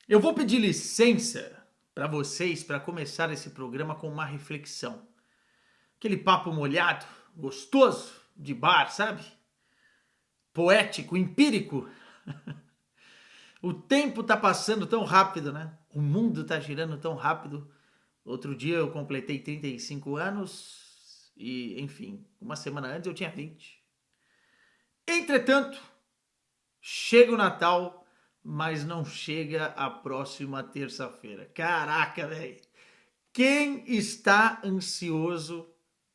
Eu vou pedir licença para vocês para começar esse programa com uma reflexão. Aquele papo molhado, gostoso, de bar, sabe? Poético, empírico. O tempo tá passando tão rápido, né? O mundo tá girando tão rápido. Outro dia eu completei 35 anos e, enfim, uma semana antes eu tinha 20. Entretanto, chega o Natal, mas não chega a próxima terça-feira. Caraca, velho! Quem está ansioso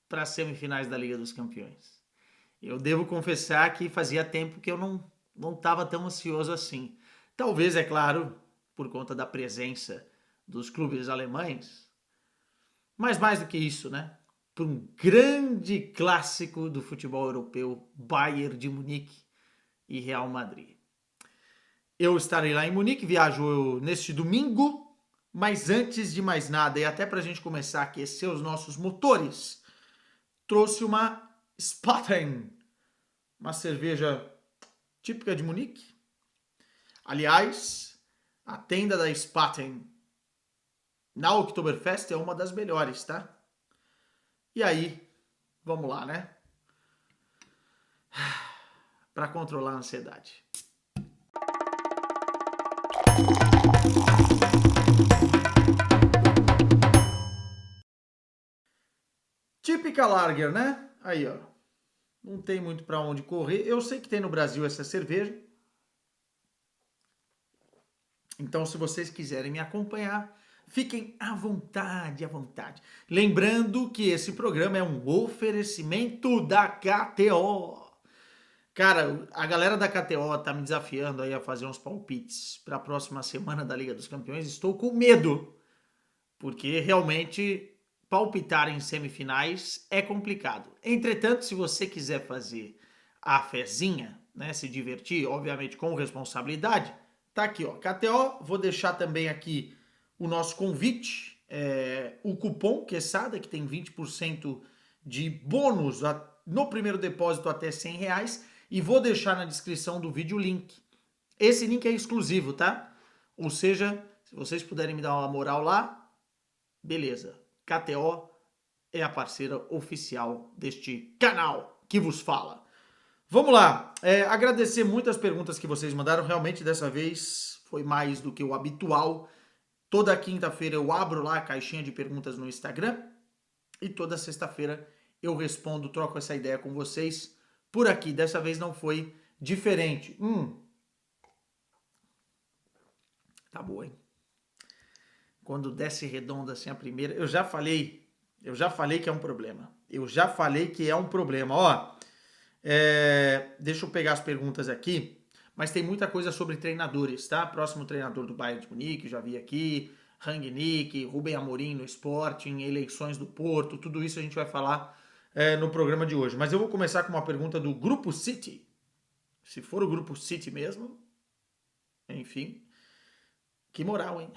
para as semifinais da Liga dos Campeões? Eu devo confessar que fazia tempo que eu não estava tão ansioso assim. Talvez, é claro, por conta da presença dos clubes alemães, mas mais do que isso, né? Por um grande clássico do futebol europeu, Bayern de Munique e Real Madrid. Eu estarei lá em Munique, viajo neste domingo, mas antes de mais nada, e até para a gente começar a aquecer os nossos motores, trouxe uma Spaten, uma cerveja típica de Munique. Aliás, a tenda da Spaten na Oktoberfest é uma das melhores, tá? E aí, vamos lá, né? Para controlar a ansiedade. Típica Lager, né? Aí, ó. Não tem muito para onde correr. Eu sei que tem no Brasil essa cerveja. Então, se vocês quiserem me acompanhar, fiquem à vontade, à vontade. Lembrando que esse programa é um oferecimento da KTO. Cara, a galera da KTO tá me desafiando aí a fazer uns palpites para a próxima semana da Liga dos Campeões. Estou com medo, porque realmente palpitar em semifinais é complicado. Entretanto, se você quiser fazer a fezinha, né, se divertir, obviamente com responsabilidade, tá aqui, ó, KTO. Vou deixar também aqui o nosso convite, o cupom Quesada, que tem 20% de bônus no primeiro depósito até R$ 100, e vou deixar na descrição do vídeo o link. Esse link é exclusivo, tá? Ou seja, se vocês puderem me dar uma moral lá, beleza. KTO é a parceira oficial deste canal que vos fala. Vamos lá. Agradecer muitas perguntas que vocês mandaram. Realmente, dessa vez, foi mais do que o habitual. Toda quinta-feira eu abro lá a caixinha de perguntas no Instagram. E toda sexta-feira eu respondo, troco essa ideia com vocês por aqui. Dessa vez não foi diferente. Tá boa, hein? Quando desce redonda assim a primeira, eu já falei que é um problema. Eu já falei que é um problema. Ó, deixa eu pegar as perguntas aqui, mas tem muita coisa sobre treinadores, tá? Próximo treinador do Bayern de Munique, já vi aqui, Rangnick, Rubem Amorim no Sporting, eleições do Porto, tudo isso a gente vai falar no programa de hoje. Mas eu vou começar com uma pergunta do Grupo City. Se for o Grupo City mesmo, enfim, que moral, hein?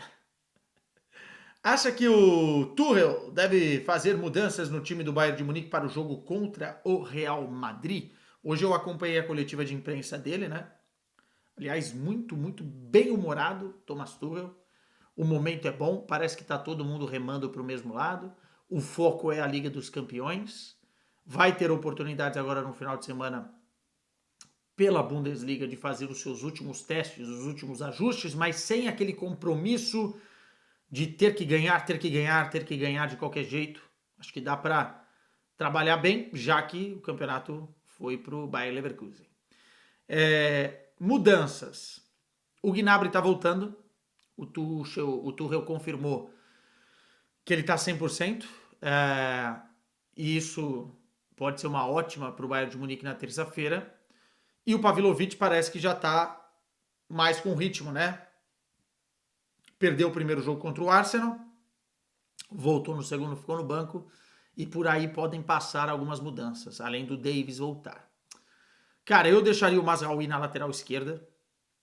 Acha que o Tuchel deve fazer mudanças no time do Bayern de Munique para o jogo contra o Real Madrid? Hoje eu acompanhei a coletiva de imprensa dele, né? Aliás, muito, muito bem humorado, Thomas Tuchel. O momento é bom, parece que está todo mundo remando para o mesmo lado. O foco é a Liga dos Campeões. Vai ter oportunidades agora no final de semana pela Bundesliga de fazer os seus últimos testes, os últimos ajustes, mas sem aquele compromisso de ter que ganhar, ter que ganhar, ter que ganhar de qualquer jeito. Acho que dá para trabalhar bem, já que o campeonato foi para o Bayer Leverkusen. Mudanças. O Gnabry está voltando. O Tuchel confirmou que ele está 100%. E isso pode ser uma ótima para o Bayern de Munique na terça-feira. E o Pavlovic parece que já está mais com ritmo, né? Perdeu o primeiro jogo contra o Arsenal, voltou no segundo, ficou no banco, e por aí podem passar algumas mudanças, além do Davis voltar. Cara, eu deixaria o Mazraoui na lateral esquerda.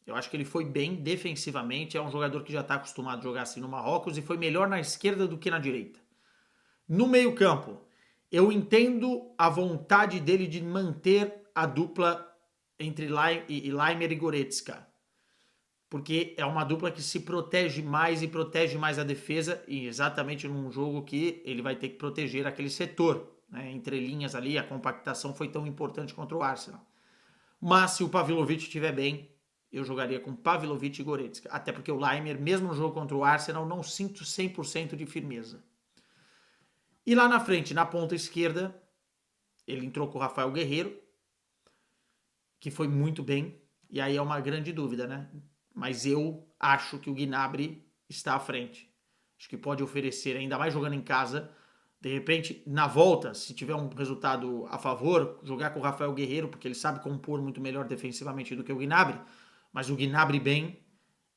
Eu acho que ele foi bem defensivamente, é um jogador que já está acostumado a jogar assim no Marrocos e foi melhor na esquerda do que na direita. No meio-campo, eu entendo a vontade dele de manter a dupla entre Laimer e Goretzka. porque é uma dupla que se protege mais e protege mais a defesa, e exatamente num jogo que ele vai ter que proteger aquele setor, né? Entre linhas ali, a compactação foi tão importante contra o Arsenal. Mas se o Pavlovic estiver bem, eu jogaria com Pavlovic e Goretzka, até porque o Laimer, mesmo no jogo contra o Arsenal, não sinto 100% de firmeza. E lá na frente, na ponta esquerda, ele entrou com o Rafael Guerreiro, que foi muito bem, e aí é uma grande dúvida, né? Mas eu acho que o Gnabry está à frente. Acho que pode oferecer, ainda mais jogando em casa. De repente, na volta, se tiver um resultado a favor, jogar com o Rafael Guerreiro, porque ele sabe compor muito melhor defensivamente do que o Gnabry. Mas o Gnabry bem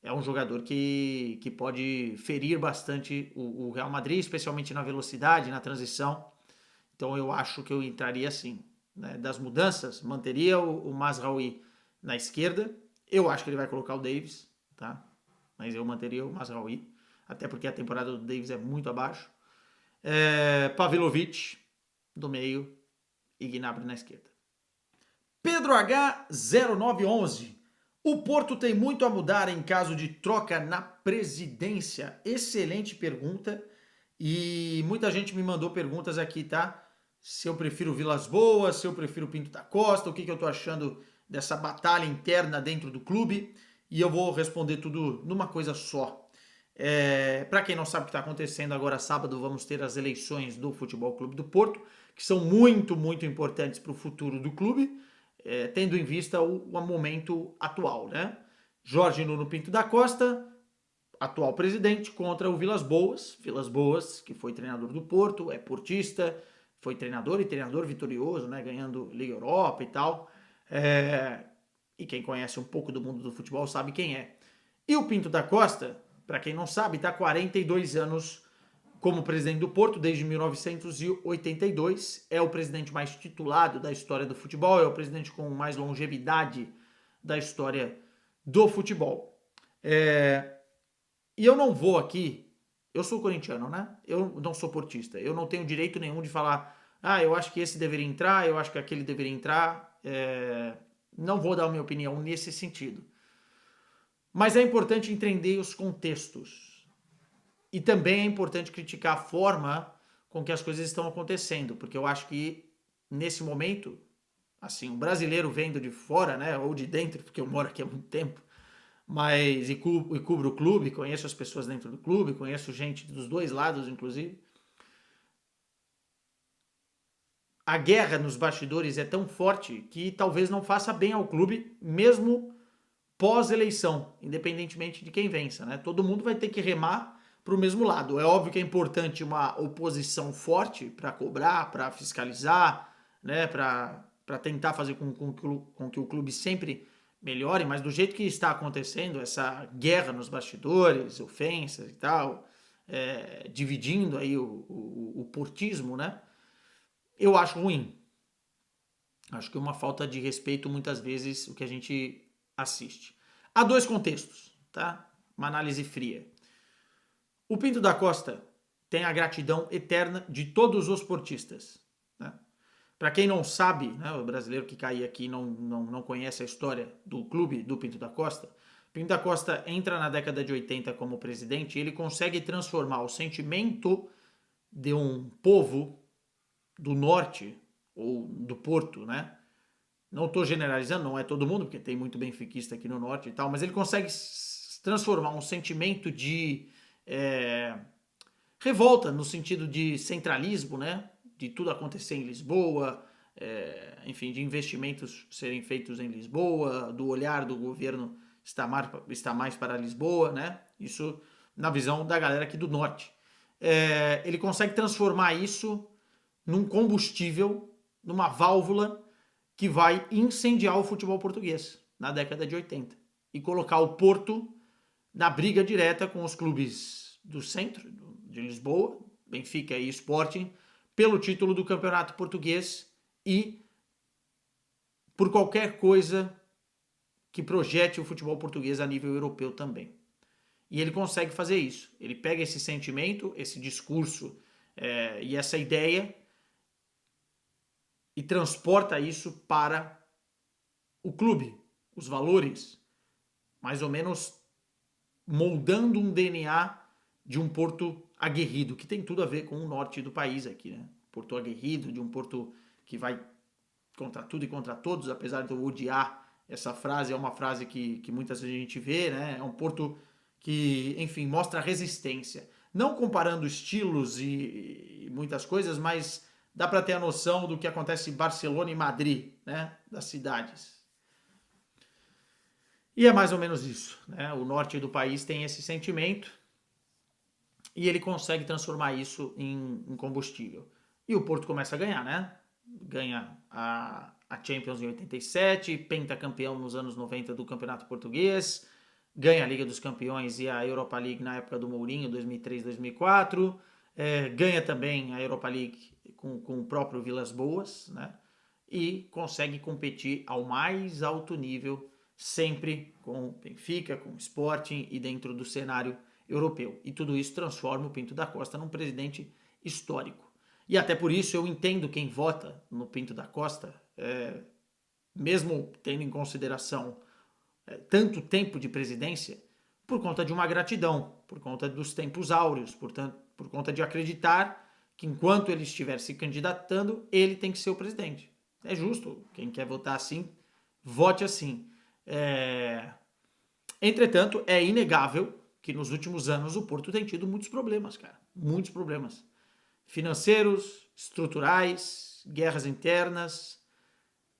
é um jogador que pode ferir bastante o Real Madrid, especialmente na velocidade, na transição. Então eu acho que eu entraria assim. Né? Das mudanças, manteria o Mazraoui na esquerda. Eu acho que ele vai colocar o Davis, tá? Mas eu manteria o Mazraoui, até porque a temporada do Davis é muito abaixo. Pavlovic do meio e Gnabry na esquerda. Pedro H0911. O Porto tem muito a mudar em caso de troca na presidência? Excelente pergunta. E muita gente me mandou perguntas aqui, tá? Se eu prefiro Vilas Boas, se eu prefiro Pinto da Costa, o que eu tô achando dessa batalha interna dentro do clube. E eu vou responder tudo numa coisa só. Para quem não sabe o que está acontecendo, agora sábado vamos ter as eleições do Futebol Clube do Porto, que são muito, muito importantes para o futuro do clube, tendo em vista o momento atual, né? Jorge Nuno Pinto da Costa, atual presidente, contra o Vilas Boas. Vilas Boas, que foi treinador do Porto, é portista, foi treinador e treinador vitorioso, né? Ganhando Liga Europa e tal. E quem conhece um pouco do mundo do futebol sabe quem é. E o Pinto da Costa, para quem não sabe, está há 42 anos como presidente do Porto, desde 1982. É o presidente mais titulado da história do futebol, é o presidente com mais longevidade da história do futebol. E eu não vou aqui, eu sou corintiano, né? Eu não sou portista. Eu não tenho direito nenhum de falar, eu acho que esse deveria entrar, eu acho que aquele deveria entrar. Não vou dar a minha opinião nesse sentido. Mas é importante entender os contextos. E também é importante criticar a forma com que as coisas estão acontecendo, porque eu acho que nesse momento, assim, um brasileiro vendo de fora, né, ou de dentro, porque eu moro aqui há muito tempo, mas e cubro o clube, conheço as pessoas dentro do clube, conheço gente dos dois lados, inclusive. A guerra nos bastidores é tão forte que talvez não faça bem ao clube, mesmo pós-eleição, independentemente de quem vença, né? Todo mundo vai ter que remar para o mesmo lado. É óbvio que é importante uma oposição forte para cobrar, para fiscalizar, né? Para tentar fazer com que o clube sempre melhore, mas do jeito que está acontecendo, essa guerra nos bastidores, ofensas e tal, dividindo aí o portismo, né? Eu acho ruim. Acho que é uma falta de respeito, muitas vezes, o que a gente assiste. Há dois contextos, tá? Uma análise fria. O Pinto da Costa tem a gratidão eterna de todos os portistas. Né? Para quem não sabe, né, o brasileiro que cair aqui não conhece a história do clube do Pinto da Costa, Pinto da Costa entra na década de 80 como presidente e ele consegue transformar o sentimento de um povo do norte, ou do Porto, né? Não estou generalizando, não é todo mundo, porque tem muito benfiquista aqui no norte e tal, mas ele consegue transformar um sentimento de revolta, no sentido de centralismo, né? De tudo acontecer em Lisboa, enfim, de investimentos serem feitos em Lisboa, do olhar do governo está mais para Lisboa, né? Isso na visão da galera aqui do norte. Ele consegue transformar isso num combustível, numa válvula que vai incendiar o futebol português na década de 80 e colocar o Porto na briga direta com os clubes do centro de Lisboa, Benfica e Sporting, pelo título do Campeonato Português e por qualquer coisa que projete o futebol português a nível europeu também. E ele consegue fazer isso. Ele pega esse sentimento, esse discurso e essa ideia e transporta isso para o clube. Os valores, mais ou menos moldando um DNA de um Porto aguerrido, que tem tudo a ver com o norte do país aqui, né? Porto aguerrido, de um Porto que vai contra tudo e contra todos, apesar de eu odiar essa frase, é uma frase que muitas vezes a gente vê, né? É um Porto que, enfim, mostra resistência. Não comparando estilos e muitas coisas, mas dá para ter a noção do que acontece em Barcelona e Madrid, né? Das cidades. E é mais ou menos isso, né? O norte do país tem esse sentimento e ele consegue transformar isso em combustível. E o Porto começa a ganhar, né? Ganha a Champions em 87, pentacampeão nos anos 90 do Campeonato Português, ganha a Liga dos Campeões e a Europa League na época do Mourinho, 2003, 2004, ganha também a Europa League com o próprio Vilas Boas, né? E consegue competir ao mais alto nível, sempre com o Benfica, com o Sporting e dentro do cenário europeu. E tudo isso transforma o Pinto da Costa num presidente histórico. E até por isso eu entendo quem vota no Pinto da Costa, mesmo tendo em consideração tanto tempo de presidência, por conta de uma gratidão, por conta dos tempos áureos, por conta de acreditar que enquanto ele estiver se candidatando, ele tem que ser o presidente. É justo, quem quer votar assim, vote assim. Entretanto, é inegável que nos últimos anos o Porto tem tido muitos problemas, cara. Muitos problemas. Financeiros, estruturais, guerras internas,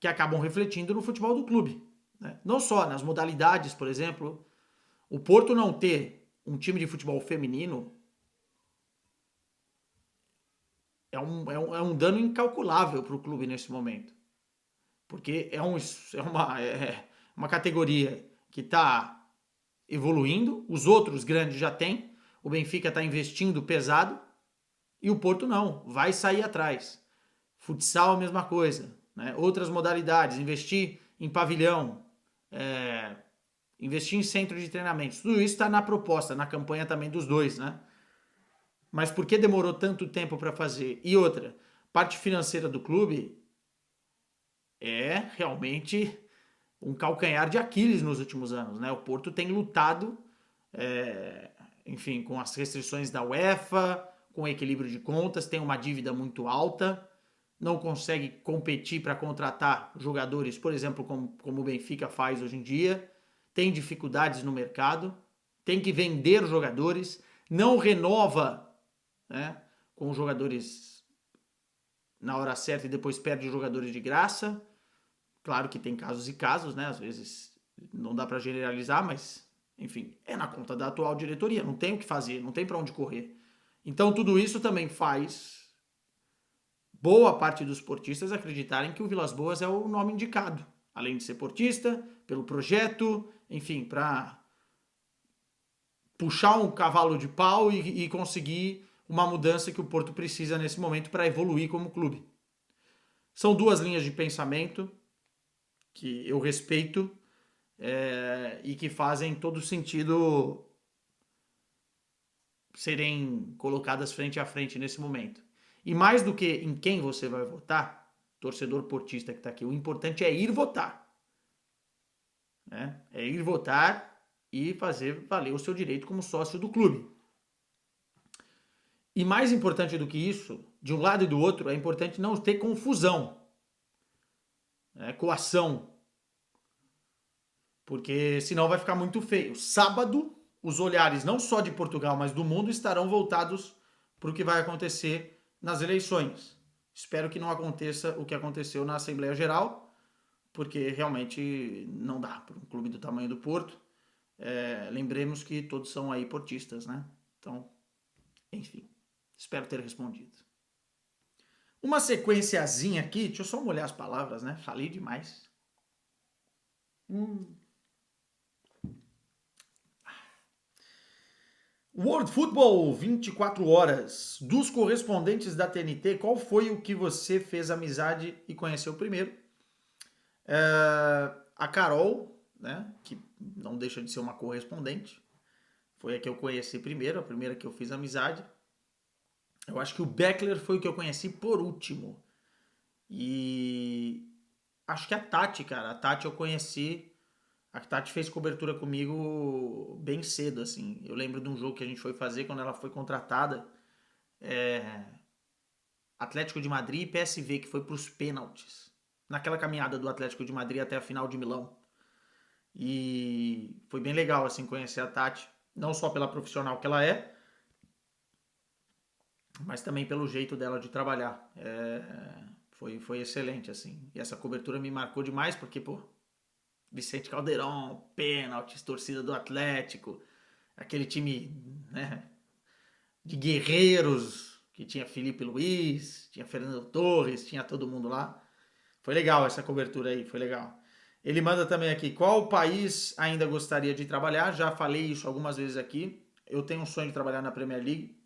que acabam refletindo no futebol do clube. Né? Não só nas modalidades, por exemplo. O Porto não ter um time de futebol feminino é um dano incalculável para o clube nesse momento. Porque é uma categoria que está evoluindo, os outros grandes já têm, o Benfica está investindo pesado e o Porto não, vai sair atrás. Futsal, a mesma coisa. Né? Outras modalidades, investir em pavilhão, investir em centro de treinamentos, tudo isso está na proposta, na campanha também dos dois, né? Mas por que demorou tanto tempo para fazer? E outra, parte financeira do clube é realmente um calcanhar de Aquiles nos últimos anos, né? O Porto tem lutado, enfim, com as restrições da UEFA, com o equilíbrio de contas, tem uma dívida muito alta, não consegue competir para contratar jogadores, por exemplo, como o Benfica faz hoje em dia, tem dificuldades no mercado, tem que vender jogadores, não renova, né, com jogadores na hora certa e depois perde jogadores de graça. Claro que tem casos e casos, né? Às vezes não dá para generalizar, mas enfim, é na conta da atual diretoria, não tem o que fazer, não tem para onde correr. Então tudo isso também faz boa parte dos portistas acreditarem que o Vilas Boas é o nome indicado, além de ser portista, pelo projeto, enfim, para puxar um cavalo de pau e conseguir uma mudança que o Porto precisa nesse momento para evoluir como clube. São duas linhas de pensamento que eu respeito e que fazem todo sentido serem colocadas frente a frente nesse momento. E mais do que em quem você vai votar, torcedor portista que está aqui, o importante é ir votar. Né? É ir votar e fazer valer o seu direito como sócio do clube. E mais importante do que isso, de um lado e do outro, é importante não ter confusão, coação, porque senão vai ficar muito feio. Sábado, os olhares não só de Portugal, mas do mundo estarão voltados para o que vai acontecer nas eleições. Espero que não aconteça o que aconteceu na Assembleia Geral, porque realmente não dá para um clube do tamanho do Porto. Lembremos que todos são aí portistas, né? Então, enfim, espero ter respondido. Uma sequenciazinha aqui, deixa eu só molhar as palavras, né? Falei demais. World Football 24 horas. Dos correspondentes da TNT, qual foi o que você fez amizade e conheceu primeiro? A Carol, né, que não deixa de ser uma correspondente, foi a que eu conheci primeiro, a primeira que eu fiz amizade. Eu acho que o Beckler foi o que eu conheci por último. E acho que a Tati, cara, a Tati eu conheci A Tati fez cobertura comigo bem cedo, assim. Eu lembro de um jogo que a gente foi fazer quando ela foi contratada. É, Atlético de Madrid e PSV, que foi para os pênaltis. Naquela caminhada do Atlético de Madrid até a final de Milão. E foi bem legal, assim, conhecer a Tati. Não só pela profissional que ela é, mas também pelo jeito dela de trabalhar. Foi excelente, assim. E essa cobertura me marcou demais, porque, pô, Vicente Caldeirão, pênaltis, torcida do Atlético, aquele time, né, de guerreiros, que tinha Felipe Luiz, tinha Fernando Torres, tinha todo mundo lá. Foi legal essa cobertura aí, foi legal. Ele manda também aqui, qual país ainda gostaria de trabalhar? Já falei isso algumas vezes aqui. Eu tenho um sonho de trabalhar na Premier League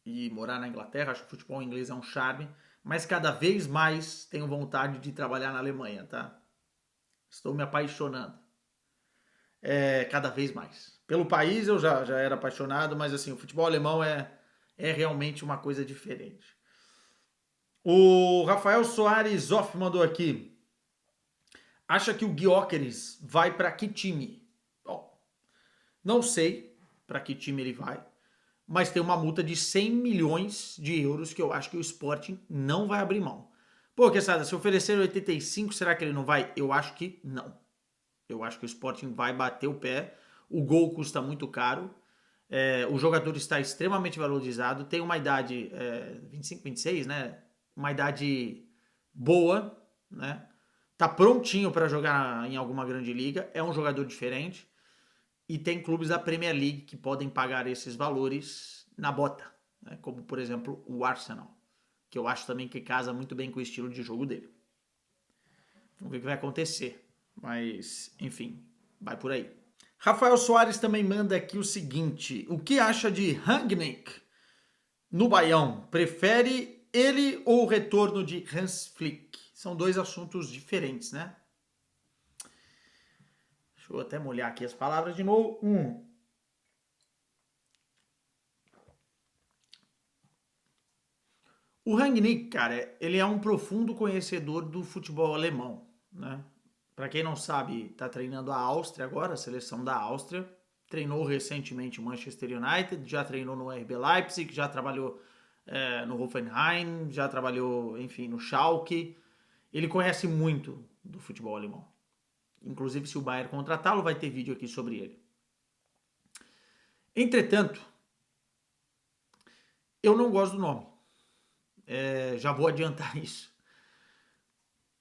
e morar na Inglaterra. Acho que o futebol inglês é um charme, mas cada vez mais tenho vontade de trabalhar na Alemanha, tá? Estou me apaixonando. Cada vez mais. Pelo país eu já era apaixonado, mas assim, o futebol alemão é realmente uma coisa diferente. O Rafael Soares Off mandou aqui. Acha que o Gyökeres vai para que time? Bom, não sei para que time ele vai, mas tem uma multa de 100 milhões de euros que eu acho que o Sporting não vai abrir mão. Pô, Quesada, se oferecer 85, será que ele não vai? Eu acho que não. Eu acho que o Sporting vai bater o pé. O gol custa muito caro. O jogador está extremamente valorizado. Tem uma idade 25, 26, né? Uma idade boa, né? Tá prontinho para jogar em alguma grande liga. É um jogador diferente. E tem clubes da Premier League que podem pagar esses valores na bota, né? Como por exemplo o Arsenal, que eu acho também que casa muito bem com o estilo de jogo dele. Vamos ver o que vai acontecer. Mas, enfim, vai por aí. Rafael Soares também manda aqui o seguinte: o que acha de Rangnick no Baião? Prefere ele ou o retorno de Hans Flick? São dois assuntos diferentes, né? Deixa eu até molhar aqui as palavras de novo. O Rangnick, cara, ele é um profundo conhecedor do futebol alemão, né? Para quem não sabe, tá treinando a Áustria agora, a seleção da Áustria. Treinou recentemente o Manchester United, já treinou no RB Leipzig, já trabalhou no Hoffenheim, já trabalhou, enfim, no Schalke. Ele conhece muito do futebol alemão. Inclusive, se o Bayern contratá-lo, vai ter vídeo aqui sobre ele. Entretanto, eu não gosto do nome. Já vou adiantar isso.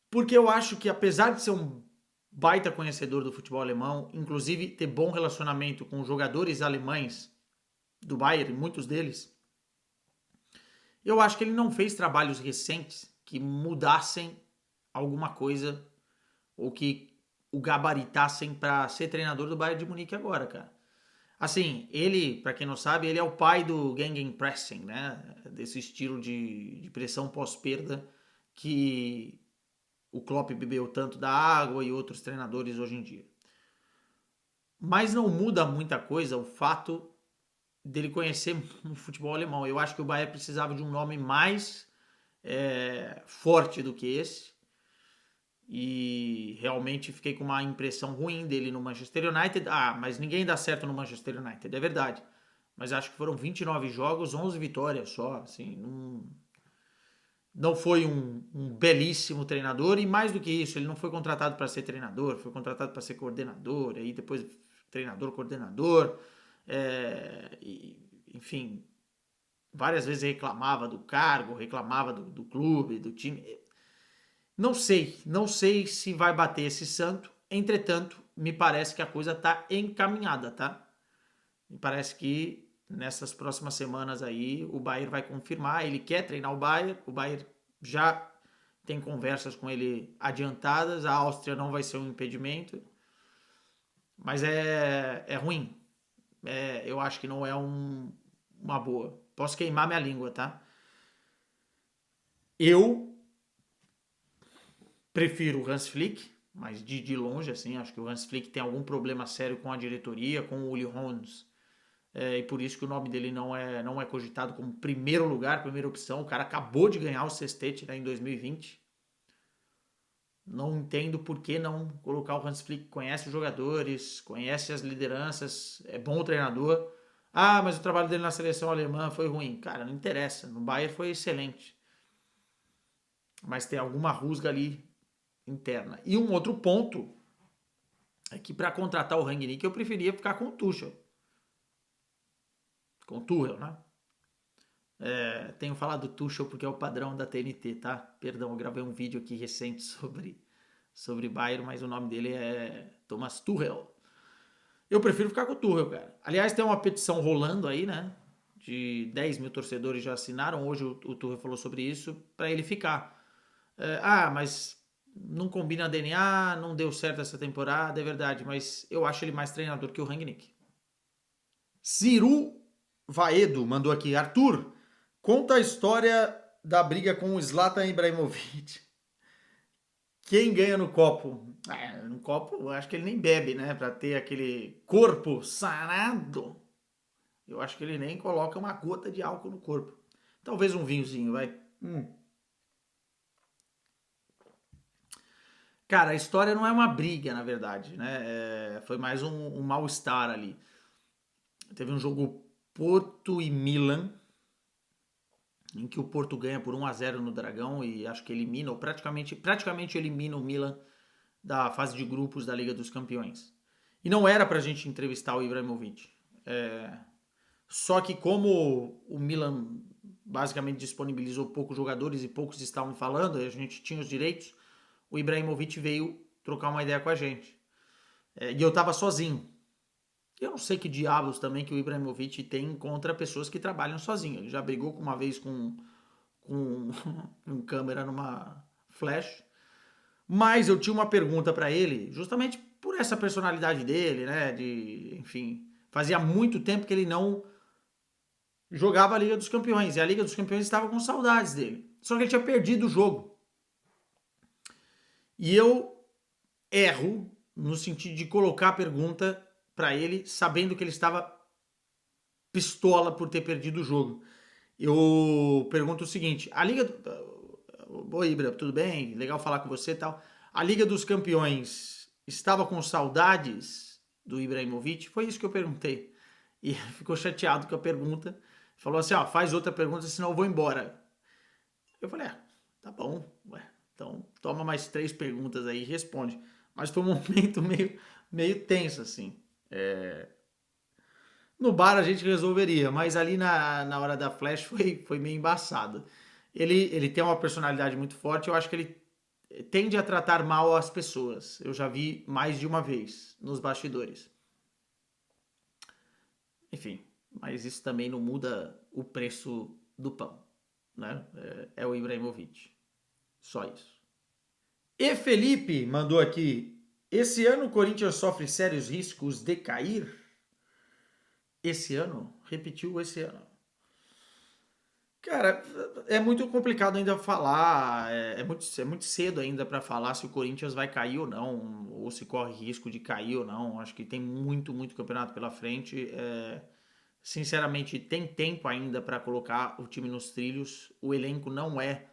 Porque eu acho que, apesar de ser um baita conhecedor do futebol alemão, inclusive ter bom relacionamento com jogadores alemães do Bayern, muitos deles, eu acho que ele não fez trabalhos recentes que mudassem alguma coisa ou que o gabaritassem para ser treinador do Bayern de Munique agora, cara. Assim, ele, para quem não sabe, ele é o pai do Gegenpressing, né? Desse estilo de pressão pós-perda que o Klopp bebeu tanto da água e outros treinadores hoje em dia. Mas não muda muita coisa o fato dele conhecer o futebol alemão. Eu acho que o Bayern precisava de um nome mais forte do que esse. E realmente fiquei com uma impressão ruim dele no Manchester United. Ah, mas ninguém dá certo no Manchester United, é verdade. Mas acho que foram 29 jogos, 11 vitórias só. Assim, não foi um belíssimo treinador. E mais do que isso, ele não foi contratado para ser treinador, foi contratado para ser coordenador. Aí depois treinador, coordenador. Enfim, várias vezes reclamava do cargo, reclamava do clube, do time. Não sei se vai bater esse santo. Entretanto, me parece que a coisa está encaminhada, tá? Me parece que nessas próximas semanas aí o Bayern vai confirmar. Ele quer treinar o Bayern já tem conversas com ele adiantadas. A Áustria não vai ser um impedimento, mas é ruim. Eu acho que não é uma boa. Posso queimar minha língua, tá? Eu prefiro o Hans Flick, mas de longe, assim, acho que o Hans Flick tem algum problema sério com a diretoria, com o Uli Hoeneß, e por isso que o nome dele não é cogitado como primeiro lugar, primeira opção. O cara acabou de ganhar o sextete, né, em 2020. Não entendo por que não colocar o Hans Flick, conhece os jogadores, conhece as lideranças, é bom o treinador. Ah, mas o trabalho dele na seleção alemã foi ruim. Cara, não interessa. No Bayern foi excelente. Mas tem alguma rusga ali interna. E um outro ponto é que para contratar o Rangnick eu preferia ficar com o Tuchel. Com o Tuchel, né? Tenho falado Tuchel porque é o padrão da TNT, tá? Perdão, eu gravei um vídeo aqui recente sobre Bayern, mas o nome dele é Thomas Tuchel. Eu prefiro ficar com o Tuchel, cara. Aliás, tem uma petição rolando aí, né? De 10 mil torcedores já assinaram. Hoje o Tuchel falou sobre isso, para ele ficar. Mas não combina DNA, não deu certo essa temporada, é verdade, mas eu acho ele mais treinador que o Rangnick. Ciru Vaedo mandou aqui, Arthur, conta a história da briga com o Zlatan Ibrahimovic. Quem ganha no copo? No copo, eu acho que ele nem bebe, né? Pra ter aquele corpo sarado. Eu acho que ele nem coloca uma gota de álcool no corpo. Talvez um vinhozinho, vai. Cara, a história não é uma briga, na verdade, né? Foi mais um mal-estar ali. Teve um jogo Porto e Milan, em que o Porto ganha por 1-0 no Dragão e acho que elimina, ou praticamente elimina o Milan da fase de grupos da Liga dos Campeões. E não era pra gente entrevistar o Ibrahimovic. Só que como o Milan basicamente disponibilizou poucos jogadores e poucos estavam falando, a gente tinha os direitos, o Ibrahimovic veio trocar uma ideia com a gente. E eu tava sozinho. Eu não sei que diabos também que o Ibrahimovic tem contra pessoas que trabalham sozinho. Ele já brigou uma vez com um câmera numa flash. Mas eu tinha uma pergunta para ele, justamente por essa personalidade dele, né? Enfim, fazia muito tempo que ele não jogava a Liga dos Campeões. E a Liga dos Campeões estava com saudades dele. Só que ele tinha perdido o jogo. E eu erro no sentido de colocar a pergunta para ele, sabendo que ele estava pistola por ter perdido o jogo. Eu pergunto o seguinte: a Liga. Oi, Ibra, tudo bem? Legal falar com você e tal. A Liga dos Campeões estava com saudades do Ibrahimovic? Foi isso que eu perguntei. E ficou chateado com a pergunta. Falou assim: ó, faz outra pergunta, senão eu vou embora. Eu falei: tá bom, ué. Então toma mais 3 perguntas aí e responde. Mas foi um momento meio tenso, assim. No bar a gente resolveria, mas ali na hora da flash foi meio embaçado. Ele tem uma personalidade muito forte, eu acho que ele tende a tratar mal as pessoas. Eu já vi mais de uma vez nos bastidores. Enfim, mas isso também não muda o preço do pão, né? É o Ibrahimovic. Só isso. E Felipe mandou aqui: esse ano o Corinthians sofre sérios riscos de cair? Esse ano? Repetiu esse ano. Cara, é muito complicado ainda falar, é muito cedo ainda para falar se o Corinthians vai cair ou não, ou se corre risco de cair ou não. Acho que tem muito campeonato pela frente. Sinceramente, tem tempo ainda para colocar o time nos trilhos. O elenco não é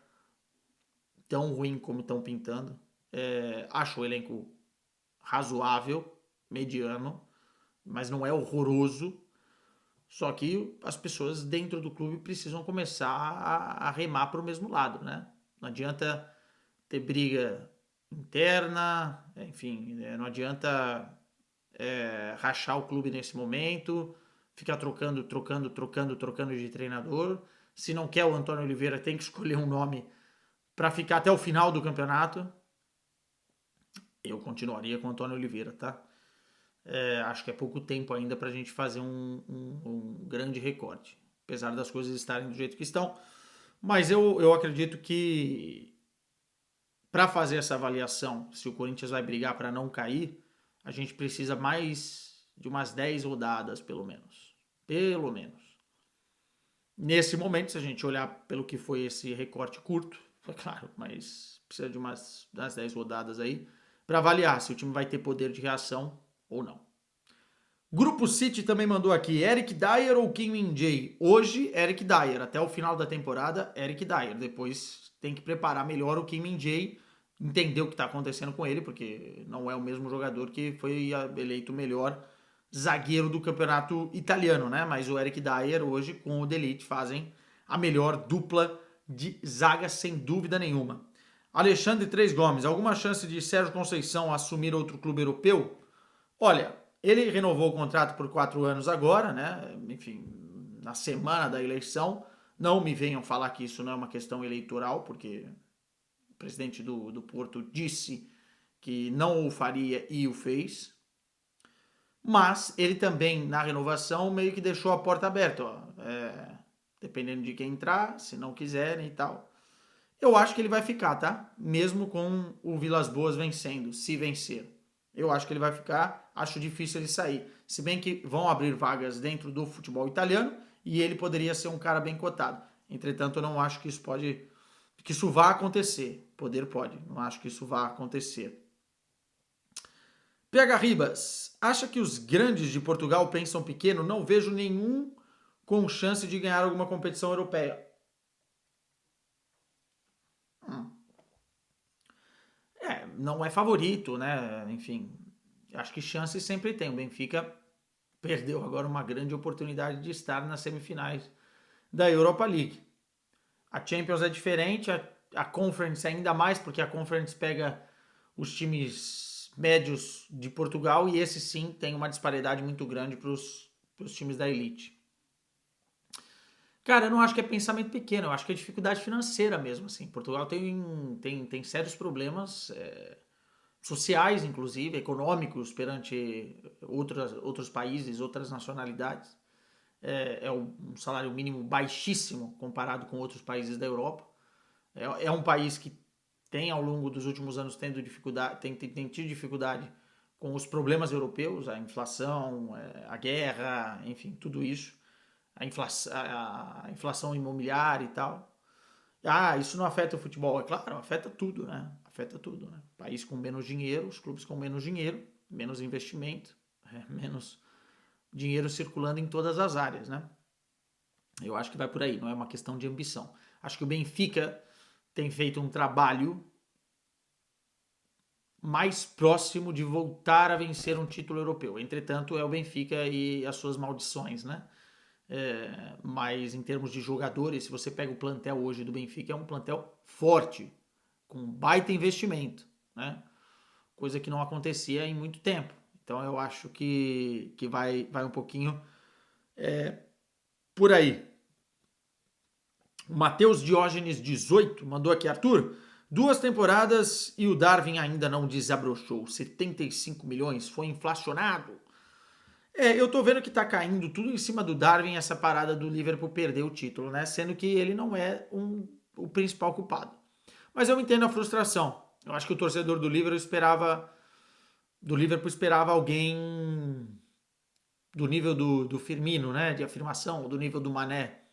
tão ruim como estão pintando. Acho o elenco razoável, mediano, mas não é horroroso. Só que as pessoas dentro do clube precisam começar a remar para o mesmo lado, né? Não adianta ter briga interna, enfim, não adianta rachar o clube nesse momento, ficar trocando de treinador. Se não quer o Antônio Oliveira, tem que escolher um nome para ficar até o final do campeonato. Eu continuaria com o Antônio Oliveira, tá? Acho que é pouco tempo ainda para a gente fazer um grande recorte, apesar das coisas estarem do jeito que estão. Mas eu acredito que para fazer essa avaliação, se o Corinthians vai brigar para não cair, a gente precisa mais de umas 10 rodadas, pelo menos. Pelo menos. Nesse momento, se a gente olhar pelo que foi esse recorte curto, é claro, mas precisa de umas 10 rodadas aí para avaliar se o time vai ter poder de reação ou não. Grupo City também mandou aqui: Eric Dyer ou Kim Min-jae? Hoje, Eric Dyer. Até o final da temporada, Eric Dyer. Depois tem que preparar melhor o Kim Min-jae. entender o que está acontecendo com ele, porque não é o mesmo jogador que foi eleito o melhor zagueiro do campeonato italiano, né? Mas o Eric Dier hoje com o De Ligt fazem a melhor dupla de zaga sem dúvida nenhuma. Alexandre Três Gomes, alguma chance de Sérgio Conceição assumir outro clube europeu? Olha, ele renovou o contrato por 4 anos agora, né? Enfim, na semana da eleição. Não me venham falar que isso não é uma questão eleitoral, porque o presidente do Porto disse que não o faria e o fez. Mas ele também, na renovação, meio que deixou a porta aberta. Ó. Dependendo de quem entrar, se não quiserem e tal. Eu acho que ele vai ficar, tá? Mesmo com o Vilas Boas vencendo, se vencer. Eu acho que ele vai ficar, acho difícil ele sair. Se bem que vão abrir vagas dentro do futebol italiano e ele poderia ser um cara bem cotado. Entretanto, eu não acho que isso vá acontecer. Poder pode, não acho que isso vá acontecer. PH Ribas, acha que os grandes de Portugal pensam pequeno? Não vejo nenhum com chance de ganhar alguma competição europeia. Não é favorito, né? Enfim, acho que chances sempre tem. O Benfica perdeu agora uma grande oportunidade de estar nas semifinais da Europa League. A Champions é diferente, a Conference ainda mais, porque a Conference pega os times médios de Portugal e esse sim tem uma disparidade muito grande para os times da elite. Cara, eu não acho que é pensamento pequeno, eu acho que é dificuldade financeira mesmo. Assim. Portugal tem sérios problemas sociais, inclusive, econômicos perante outros países, outras nacionalidades. É um salário mínimo baixíssimo comparado com outros países da Europa. É um país que tem, ao longo dos últimos anos, tem tido dificuldade com os problemas europeus, a inflação, a guerra, enfim, tudo isso. A inflação imobiliária e tal. Ah, isso não afeta o futebol? É claro, afeta tudo, né? Afeta tudo, né? País com menos dinheiro, os clubes com menos dinheiro, menos investimento, menos dinheiro circulando em todas as áreas, né? Eu acho que vai por aí, não é uma questão de ambição. Acho que o Benfica tem feito um trabalho mais próximo de voltar a vencer um título europeu. Entretanto, é o Benfica e as suas maldições, né? Mas em termos de jogadores, se você pega o plantel hoje do Benfica, é um plantel forte, com baita investimento, né? Coisa que não acontecia em muito tempo. Então eu acho que vai um pouquinho por aí. O Matheus Diógenes 18 mandou aqui, Arthur, 2 temporadas e o Darwin ainda não desabrochou. 75 milhões, foi inflacionado. Eu tô vendo que tá caindo tudo em cima do Darwin, essa parada do Liverpool perder o título, né? Sendo que ele não é o principal culpado. Mas eu entendo a frustração. Eu acho que o torcedor do Liverpool esperava alguém do nível do Firmino, né? De afirmação, do nível do Mané.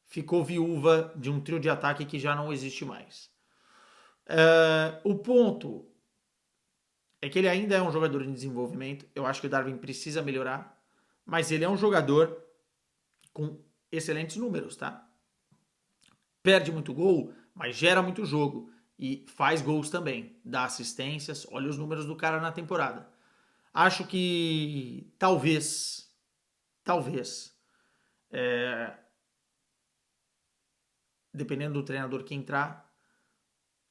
Ficou viúva de um trio de ataque que já não existe mais. O ponto é que ele ainda é um jogador em desenvolvimento. Eu acho que o Darwin precisa melhorar. Mas ele é um jogador com excelentes números, tá? Perde muito gol, mas gera muito jogo. E faz gols também. Dá assistências. Olha os números do cara na temporada. Acho que talvez, dependendo do treinador que entrar,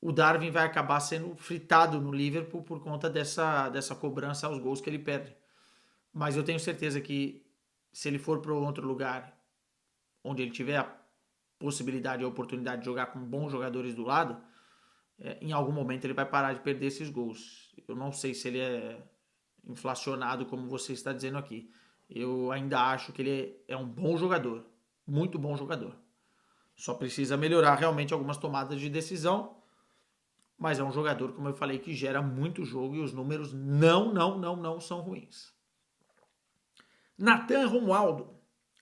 o Darwin vai acabar sendo fritado no Liverpool por conta dessa cobrança aos gols que ele perde. Mas eu tenho certeza que se ele for para outro lugar onde ele tiver a possibilidade e a oportunidade de jogar com bons jogadores do lado, em algum momento ele vai parar de perder esses gols. Eu não sei se ele é inflacionado como você está dizendo aqui. Eu ainda acho que ele é um bom jogador, muito bom jogador. Só precisa melhorar realmente algumas tomadas de decisão, mas é um jogador, como eu falei, que gera muito jogo e os números não são ruins. Nathan Romualdo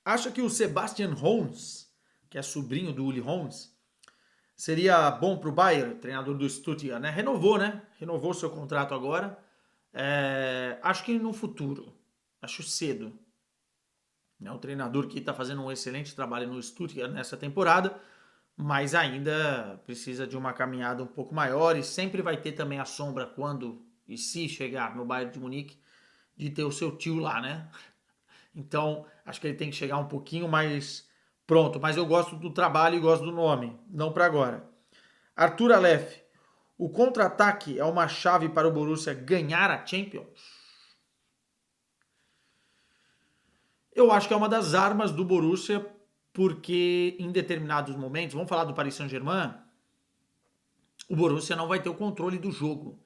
acha que o Sebastian Hoeneß, que é sobrinho do Uli Hoeneß, seria bom para o Bayern, treinador do Stuttgart, né? Renovou, né? Renovou seu contrato agora. Acho que no futuro. Acho cedo. É um treinador que está fazendo um excelente trabalho no Stuttgart nessa temporada, mas ainda precisa de uma caminhada um pouco maior e sempre vai ter também a sombra quando e se chegar no Bayern de Munique de ter o seu tio lá, né? Então, acho que ele tem que chegar um pouquinho mais pronto, mas eu gosto do trabalho e gosto do nome, não para agora. Arthur Aleph, o contra-ataque é uma chave para o Borussia ganhar a Champions? Eu acho que é uma das armas do Borussia, porque em determinados momentos, vamos falar do Paris Saint-Germain, o Borussia não vai ter o controle do jogo.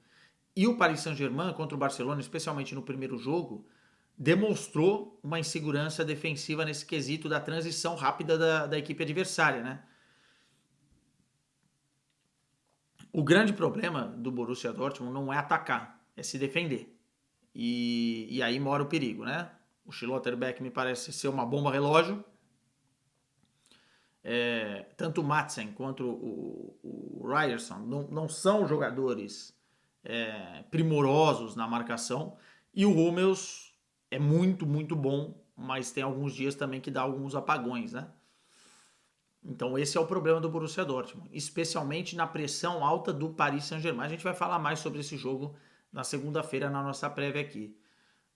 E o Paris Saint-Germain contra o Barcelona, especialmente no primeiro jogo, demonstrou uma insegurança defensiva nesse quesito da transição rápida da equipe adversária, né? O grande problema do Borussia Dortmund não é atacar, é se defender. E aí mora o perigo, né? O Schlotterbeck me parece ser uma bomba relógio. Tanto o Madsen quanto o Ryerson não são jogadores primorosos na marcação. E o Hummels é muito, muito bom, mas tem alguns dias também que dá alguns apagões, né? Então esse é o problema do Borussia Dortmund, especialmente na pressão alta do Paris Saint-Germain. A gente vai falar mais sobre esse jogo na segunda-feira na nossa prévia aqui.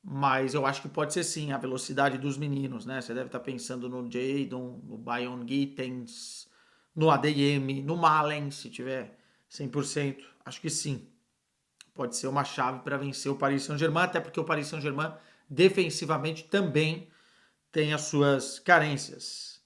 Mas eu acho que pode ser sim a velocidade dos meninos, né? Você deve estar pensando no Jadon, no Bayern Gittens, no ADM, no Malen, se tiver 100%. Acho que sim. Pode ser uma chave para vencer o Paris Saint-Germain, até porque o Paris Saint-Germain defensivamente também tem as suas carências.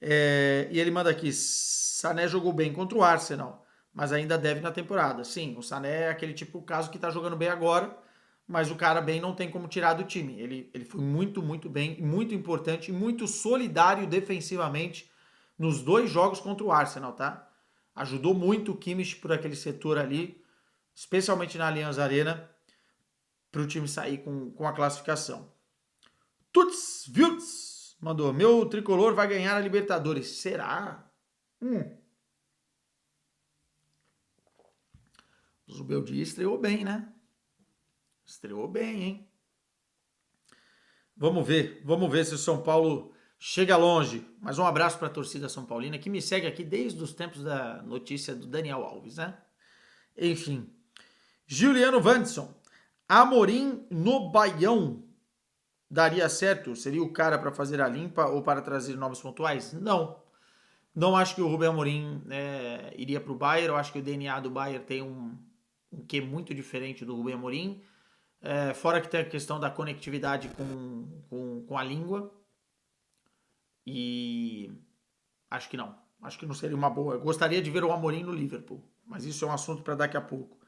E ele manda aqui, Sané jogou bem contra o Arsenal, mas ainda deve na temporada. Sim, o Sané é aquele tipo de caso que está jogando bem agora, mas o cara bem não tem como tirar do time. Ele foi muito, muito bem, muito importante e muito solidário defensivamente nos 2 jogos contra o Arsenal, tá? Ajudou muito o Kimmich por aquele setor ali, especialmente na Allianz Arena, para o time sair com a classificação. Tuts Wiltz mandou, meu tricolor vai ganhar a Libertadores. Será? O Zubeldia estreou bem, né? Estreou bem, hein? Vamos ver se o São Paulo chega longe. Mas um abraço para a torcida São Paulina que me segue aqui desde os tempos da notícia do Daniel Alves, né? Enfim. Juliano Vandson. Amorim no Baião daria certo? Seria o cara para fazer a limpa ou para trazer novos pontuais? Não. Não acho que o Rubem Amorim iria para o Bayern. Eu acho que o DNA do Bayern tem um quê muito diferente do Rubem Amorim. Fora que tem a questão da conectividade com a língua. E acho que não. Acho que não seria uma boa. Eu gostaria de ver o Amorim no Liverpool. Mas isso é um assunto para daqui a pouco.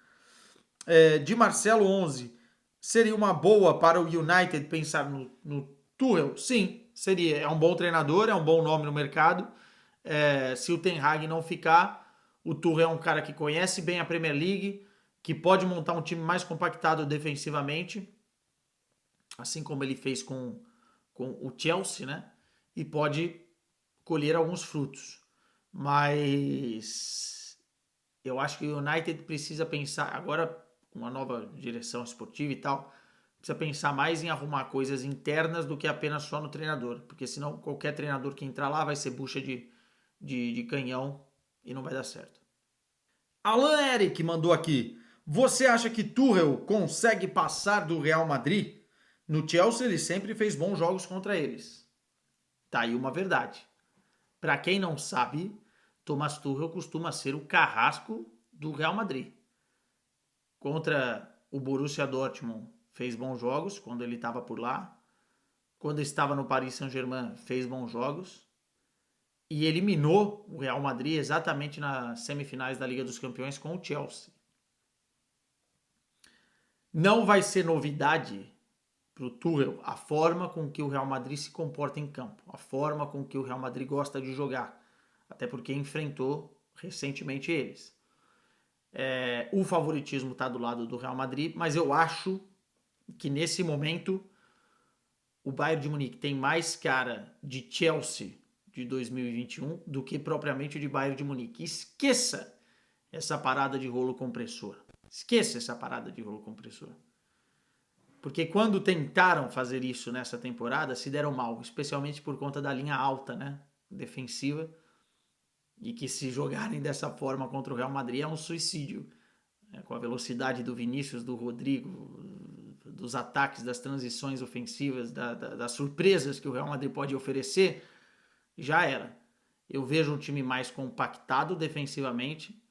De Marcelo 11. Seria uma boa para o United pensar no Tuchel? Sim, seria. É um bom treinador, é um bom nome no mercado. Se o Ten Hag não ficar, o Tuchel é um cara que conhece bem a Premier League, que pode montar um time mais compactado defensivamente, assim como ele fez com o Chelsea, né? E pode colher alguns frutos. Mas eu acho que o United precisa pensar, agora com uma nova direção esportiva e tal, precisa pensar mais em arrumar coisas internas do que apenas só no treinador. Porque senão qualquer treinador que entrar lá vai ser bucha de canhão e não vai dar certo. Alan Eric mandou aqui. Você acha que Tuchel consegue passar do Real Madrid? No Chelsea ele sempre fez bons jogos contra eles. Tá aí uma verdade. Para quem não sabe, Thomas Tuchel costuma ser o carrasco do Real Madrid. Contra o Borussia Dortmund fez bons jogos quando ele estava por lá. Quando estava no Paris Saint-Germain fez bons jogos. E eliminou o Real Madrid exatamente nas semifinais da Liga dos Campeões com o Chelsea. Não vai ser novidade para o Tuchel a forma com que o Real Madrid se comporta em campo, a forma com que o Real Madrid gosta de jogar, até porque enfrentou recentemente eles. O favoritismo está do lado do Real Madrid, mas eu acho que nesse momento o Bayern de Munique tem mais cara de Chelsea de 2021 do que propriamente de Bayern de Munique. Esqueça essa parada de rolo compressor. Esqueça essa parada de rolo compressor. Porque quando tentaram fazer isso nessa temporada, se deram mal, especialmente por conta da linha alta, né, defensiva. e que se jogarem dessa forma contra o Real Madrid é um suicídio. Com a velocidade do Vinícius, do Rodrigo, dos ataques, das transições ofensivas, das surpresas que o Real Madrid pode oferecer, já era. Eu vejo um time mais compactado defensivamente,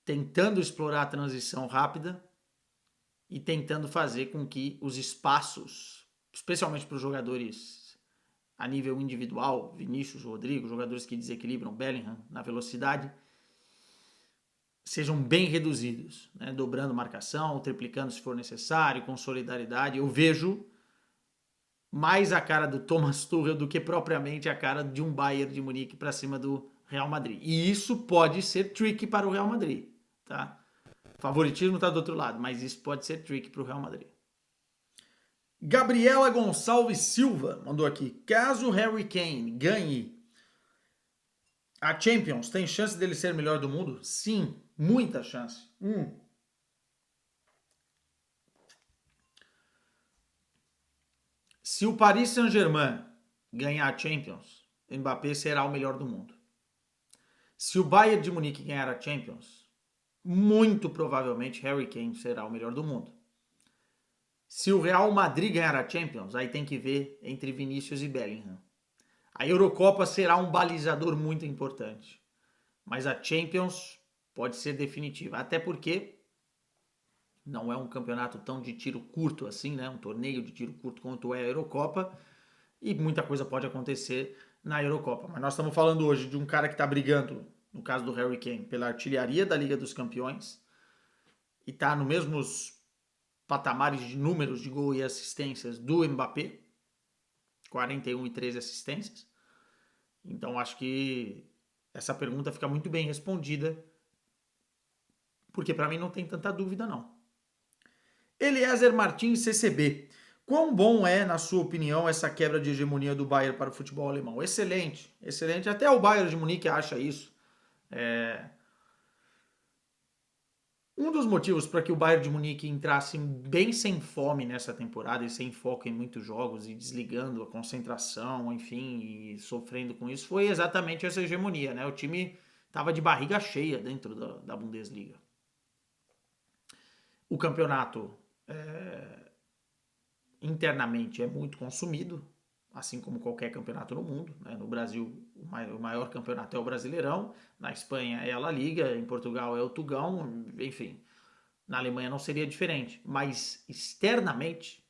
tentando explorar a transição rápida e tentando fazer com que os espaços, especialmente para os jogadores a nível individual, Vinícius, Rodrigo, jogadores que desequilibram, Bellingham na velocidade, sejam bem reduzidos, né? Dobrando marcação, triplicando se for necessário, com solidariedade. Eu vejo mais a cara do Thomas Tuchel do que propriamente a cara de um Bayern de Munique para cima do Real Madrid. E isso pode ser tricky para o Real Madrid, tá? O favoritismo está do outro lado, mas isso pode ser tricky para o Real Madrid. Gabriela Gonçalves Silva mandou aqui: caso Harry Kane ganhe a Champions, tem chance dele ser o melhor do mundo? Sim, muita chance. Se o Paris Saint-Germain ganhar a Champions, Mbappé será o melhor do mundo. Se o Bayern de Munique ganhar a Champions, muito provavelmente Harry Kane será o melhor do mundo. Se o Real Madrid ganhar a Champions, aí tem que ver entre Vinícius e Bellingham. A Eurocopa será um balizador muito importante. Mas a Champions pode ser definitiva. Até porque não é um campeonato tão de tiro curto assim, né? Um torneio de tiro curto quanto é a Eurocopa. E muita coisa pode acontecer na Eurocopa. Mas nós estamos falando hoje de um cara que está brigando, no caso do Harry Kane, pela artilharia da Liga dos Campeões. E está nos mesmos patamares de números de gol e assistências do Mbappé. 41 e 13 assistências. Então acho que essa pergunta fica muito bem respondida, porque para mim não tem tanta dúvida não. Eliezer Martins CCB. Quão bom é, na sua opinião, essa quebra de hegemonia do Bayern para o futebol alemão? Excelente, excelente. Até o Bayern de Munique acha isso. Um dos motivos para que o Bayern de Munique entrasse bem sem fome nessa temporada e sem foco em muitos jogos e desligando a concentração, enfim, e sofrendo com isso, foi exatamente essa hegemonia, né? O time estava de barriga cheia dentro da Bundesliga. O campeonato internamente é muito consumido, assim como qualquer campeonato no mundo, né? No Brasil, o maior campeonato é o Brasileirão, na Espanha é a La Liga, em Portugal é o Tugão, enfim. Na Alemanha não seria diferente, mas externamente,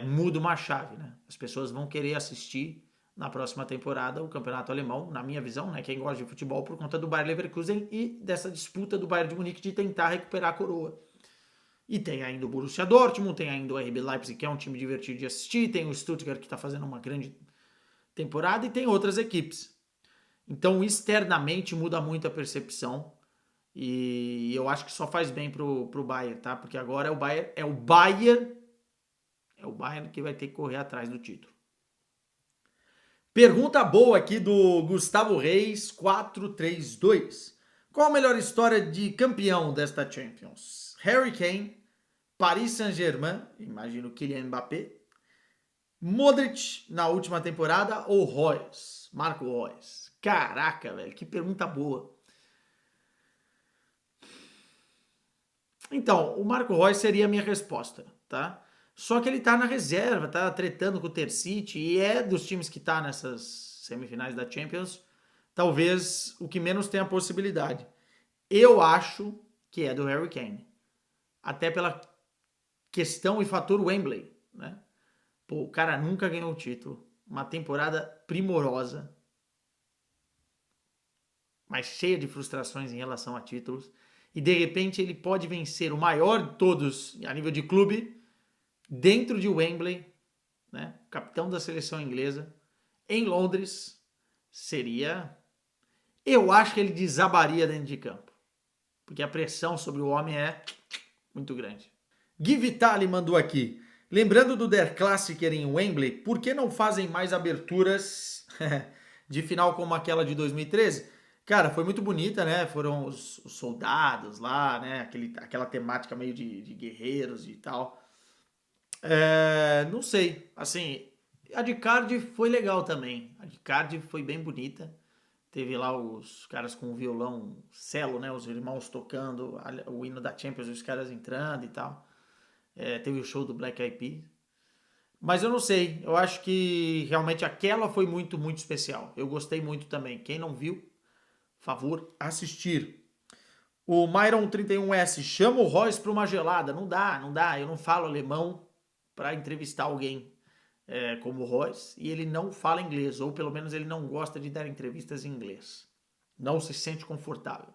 muda uma chave, né? As pessoas vão querer assistir na próxima temporada o campeonato alemão, na minha visão, né? Quem gosta de futebol por conta do Bayer Leverkusen e dessa disputa do Bayern de Munique de tentar recuperar a coroa. E tem ainda o Borussia Dortmund, tem ainda o RB Leipzig, que é um time divertido de assistir, tem o Stuttgart, que está fazendo uma grande temporada, e tem outras equipes. Então, externamente, muda muito a percepção, e eu acho que só faz bem pro Bayern, tá? Porque agora é o Bayern que vai ter que correr atrás do título. Pergunta boa aqui do Gustavo Reis, 432. Qual a melhor história de campeão desta Champions? Harry Kane, Paris Saint-Germain, imagino Kylian Mbappé, Modric na última temporada ou Reus? Marco Reus. Caraca, velho, que pergunta boa. Então, o Marco Reus seria a minha resposta, tá? Só que ele tá na reserva, tá tretando com o Tercity e é dos times que tá nessas semifinais da Champions, talvez o que menos tem a possibilidade. Eu acho que é do Harry Kane. Até pela questão e fator Wembley, né? Pô, o cara nunca ganhou o título. Uma temporada primorosa, mas cheia de frustrações em relação a títulos. E de repente ele pode vencer o maior de todos a nível de clube dentro de Wembley, né? Capitão da seleção inglesa, em Londres. Seria... Eu acho que ele desabaria dentro de campo. Porque a pressão sobre o homem é muito grande. Gui Vitali mandou aqui. Lembrando do Der Klassiker em Wembley, por que não fazem mais aberturas de final como aquela de 2013? Cara, foi muito bonita, né? Foram os soldados lá, né? Aquela temática meio de guerreiros e tal. Não sei. Assim, A de Cardiff foi legal também. A de Cardiff foi bem bonita. Teve lá os caras com o violão cello, né? Os irmãos tocando o hino da Champions, os caras entrando e tal. Teve o show do Black Eyed Peas. Mas eu não sei, eu acho que realmente aquela foi muito, muito especial. Eu gostei muito também. Quem não viu, favor assistir. O Myron 31S chama o Royce para uma gelada. Não dá, não dá. Eu não falo alemão para entrevistar alguém como o Royce e ele não fala inglês, ou pelo menos ele não gosta de dar entrevistas em inglês. Não se sente confortável.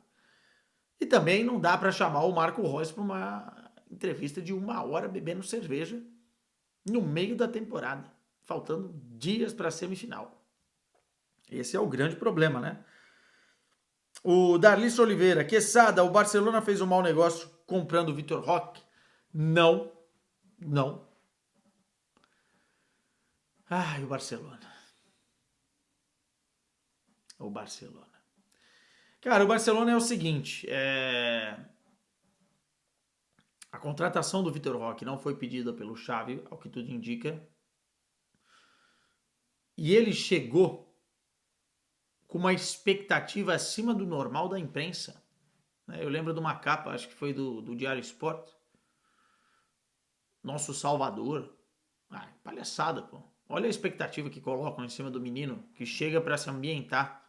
E também não dá para chamar o Marco Reus para uma entrevista de 1 hora bebendo cerveja no meio da temporada, faltando dias para a semifinal. Esse é o grande problema, né? O Darlis Oliveira, Quesada, o Barcelona fez um mau negócio comprando o Vitor Roque? Não, não. Ai, o Barcelona. O Barcelona. Cara, o Barcelona é o seguinte, a contratação do Vitor Roque não foi pedida pelo Xavi, ao que tudo indica. E ele chegou com uma expectativa acima do normal da imprensa. Eu lembro de uma capa, acho que foi do Diário Sport. Nosso Salvador. Palhaçada, pô. Olha a expectativa que colocam em cima do menino, que chega para se ambientar.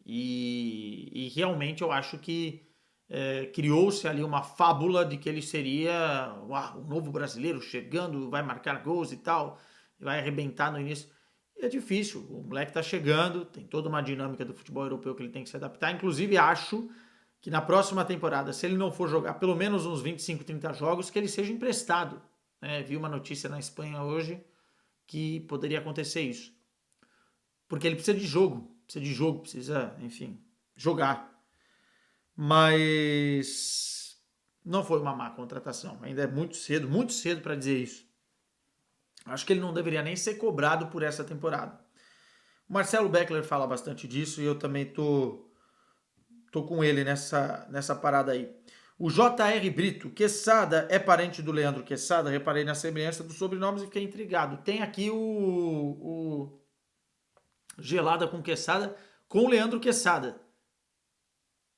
E realmente eu acho que criou-se ali uma fábula de que ele seria um novo brasileiro chegando, vai marcar gols e tal, vai arrebentar no início. E é difícil, o moleque tá chegando, tem toda uma dinâmica do futebol europeu que ele tem que se adaptar. Inclusive acho que na próxima temporada, se ele não for jogar pelo menos uns 25, 30 jogos, que ele seja emprestado. Vi uma notícia na Espanha hoje que poderia acontecer isso. Porque ele precisa de jogo, precisa, enfim, jogar. Mas não foi uma má contratação. Ainda é muito cedo para dizer isso. Acho que ele não deveria nem ser cobrado por essa temporada. O Marcelo Beckler fala bastante disso e eu também tô com ele nessa parada aí. O J.R. Brito, Quesada é parente do Leandro Quesada? Reparei na semelhança dos sobrenomes e fiquei intrigado. Tem aqui o Gelada com Quesada com o Leandro Quesada,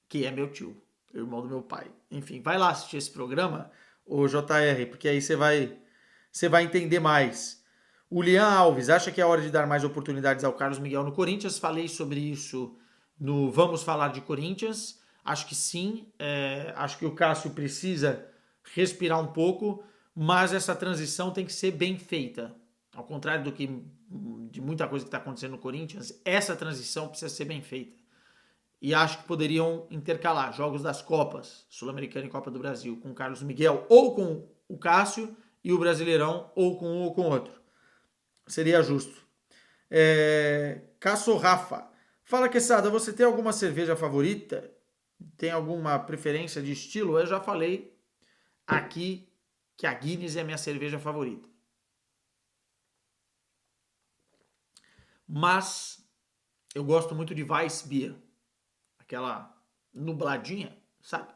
que é meu tio, irmão do meu pai. Enfim, vai lá assistir esse programa, o JR, porque aí você vai entender mais. O Lian Alves, acha que é hora de dar mais oportunidades ao Carlos Miguel no Corinthians? Falei sobre isso no Vamos Falar de Corinthians. Acho que sim. Acho que o Cássio precisa respirar um pouco, mas essa transição tem que ser bem feita. Ao contrário de muita coisa que está acontecendo no Corinthians, essa transição precisa ser bem feita. E acho que poderiam intercalar jogos das Copas, Sul-Americana e Copa do Brasil, com o Carlos Miguel ou com o Cássio, e o Brasileirão ou com um ou com outro. Seria justo. Casso Rafa. Fala, Quesada, você tem alguma cerveja favorita? Tem alguma preferência de estilo? Eu já falei aqui que a Guinness é a minha cerveja favorita. Mas eu gosto muito de Weissbier. Aquela nubladinha, sabe?